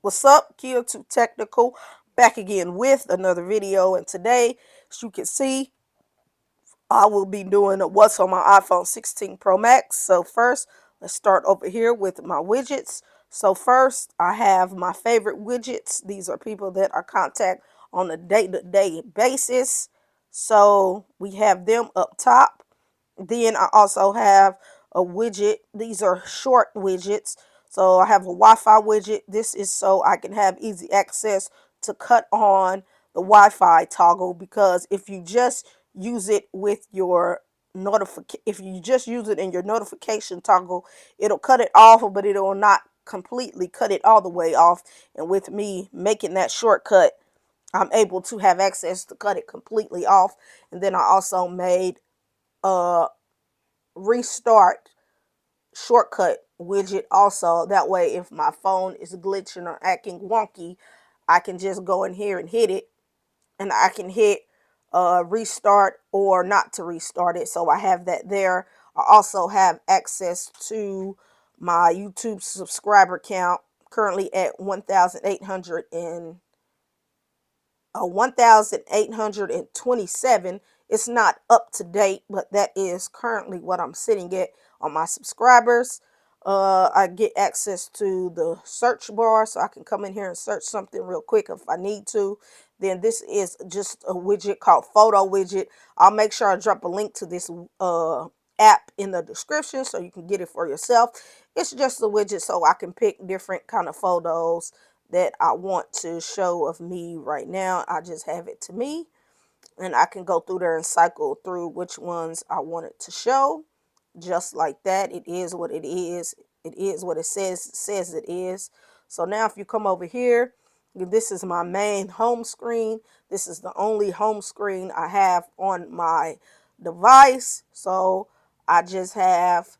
What's up? Kia Too Technical, back again with another video. And today, as you can see, I will be doing what's on my iPhone 16 Pro Max. So first, let's start over here with my widgets. So first, I have my favorite widgets. These are people that I contact on a day-to-day basis. So we have them up top. Then I also have a widget. These are short widgets. So I have a Wi-Fi widget. This is so I can have easy access to cut on the Wi-Fi toggle, because if you just use it with your if you just use it in your notification toggle, it'll cut it off, but it will not completely cut it all the way off. And with me making that shortcut, I'm able to have access to cut it completely off. And then I also made a restart shortcut widget also. That way, if my phone is glitching or acting wonky, I can just go in here and hit it, and I can hit restart or not to restart it. So I have that there. I also have access to my YouTube subscriber count, currently at 1,827. It's not up to date, but that is currently what I'm sitting at on my subscribers. I get access to the search bar, so I can come in here and search something real quick if I need to. Then this is just a widget called Photo Widget. I'll make sure I drop a link to this app in the description so you can get it for yourself. It's just a widget so I can pick different kind of photos that I want to show of me right now. I just have it to me, and I can go through there and cycle through which ones I want it to show. Just like that. It is what it is. It is what it says it is. So now if you come over here, this is my main home screen. This is the only home screen I have on my device. So I just have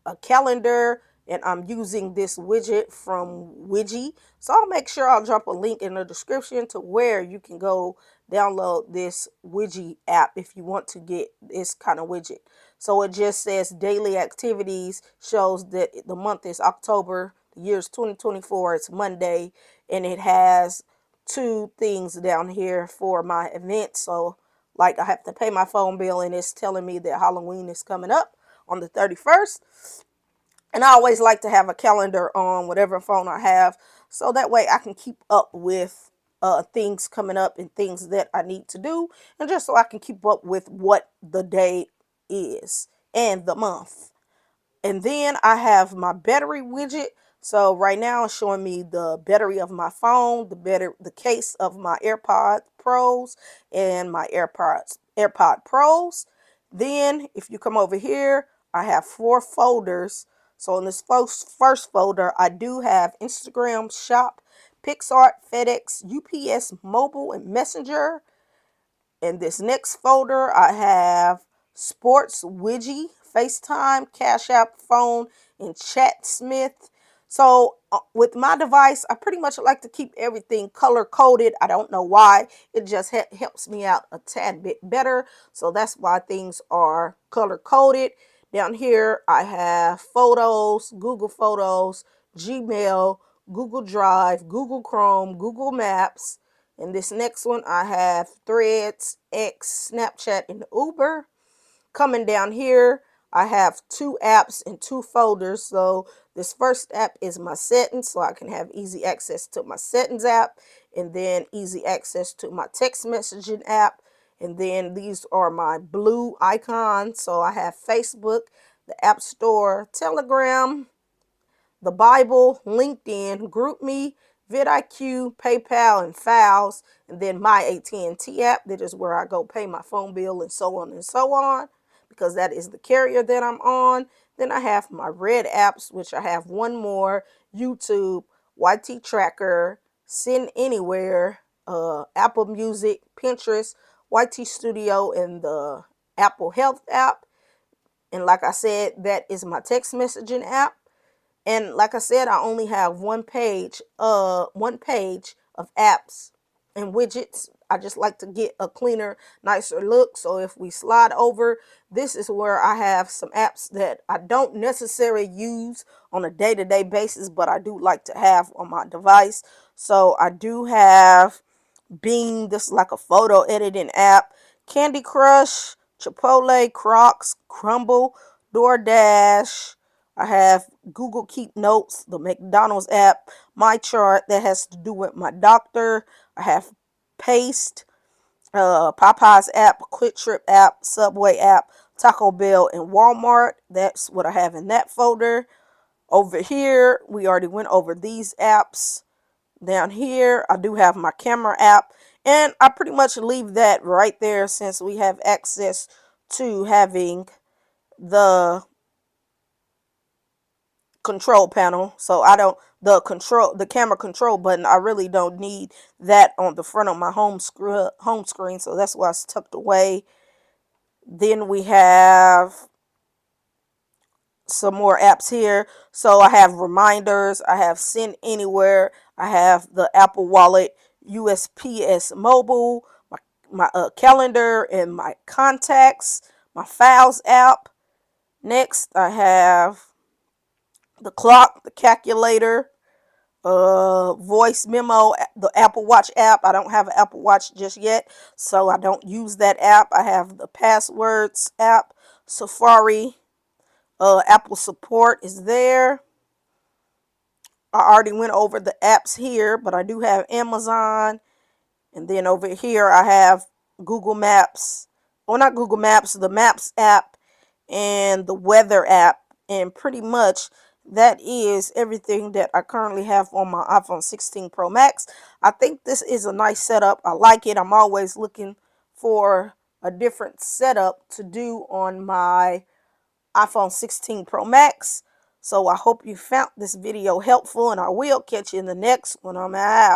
a calendar, and I'm using this widget from Widgy. So I'll make sure I'll drop a link in the description to where you can go download this Widgy app if you want to get this kind of widget. So it just says daily activities, shows that the month is October, the year is 2024, it's Monday, and it has two things down here for my event. So like, I have to pay my phone bill, and it's telling me that Halloween is coming up on the 31st. And I always like to have a calendar on whatever phone I have, so that way I can keep up with things coming up and things that I need to do, and just so I can keep up with what the day is and the month. And then I have my battery widget. So right now it's showing me the battery of my phone, the case of my AirPod Pros and my AirPod Pros. Then if you come over here, I have 4 folders. So in this first folder, I do have Instagram Shop, PixArt, FedEx, UPS, Mobile, and Messenger. In this next folder, I have Sports Widget, FaceTime, Cash App, Phone, and ChatSmith. So with my device, I pretty much like to keep everything color coded. I don't know why. It just helps me out a tad bit better. So that's why things are color coded. Down here, I have Photos, Google Photos, Gmail, Google Drive, Google Chrome, Google Maps. And this next one, I have Threads, X, Snapchat, and Uber. Coming down here, I have 2 apps and 2 folders. So this first app is my settings, so I can have easy access to my settings app, and then easy access to my text messaging app. And then these are my blue icons. So I have Facebook, the App Store, Telegram, the Bible, LinkedIn, GroupMe, vidIQ, PayPal, and Files, and then my AT&T app. That is where I go pay my phone bill and so on and so on, because that is the carrier that I'm on. Then I have my red apps, which I have one more: YouTube, YT Tracker, Send Anywhere, Apple Music, Pinterest, YT Studio, and the Apple Health app. And like I said, that is my text messaging app. And like I said, I only have one page of apps and widgets. I just like to get a cleaner, nicer look. So if we slide over, this is where I have some apps that I don't necessarily use on a day-to-day basis, but I do like to have on my device. So I do have Bing, this is like a photo editing app, Candy Crush, Chipotle, Crocs, Crumble, DoorDash. I have Google Keep Notes, the McDonald's app, My Chart that has to do with my doctor. I have Paste, Popeyes app, Quick Trip app, Subway app, Taco Bell, and Walmart. That's what I have in that folder. Over here, we already went over these apps. Down here, I do have my camera app, and I pretty much leave that right there since we have access to having the control panel. So I don't, the camera control button, I really don't need that on the front of my home screen, so that's why it's tucked away. Then we have some more apps here. So I have reminders, I have Send Anywhere, I have the Apple Wallet, USPS Mobile, my calendar, and my contacts, my Files app. Next, I have the clock, the calculator, voice memo, the Apple Watch app. I don't have an Apple Watch just yet, so I don't use that app. I have the passwords app, Safari, Apple support is there. I already went over the apps here, but I do have Amazon. And then over here, I have Google Maps. Well, not Google Maps, the Maps app and the Weather app. And pretty much that is everything that I currently have on my iPhone 16 Pro Max. I think this is a nice setup. I like it. I'm always looking for a different setup to do on my iPhone 16 Pro Max. So I hope you found this video helpful, and I will catch you in the next one. I'm out.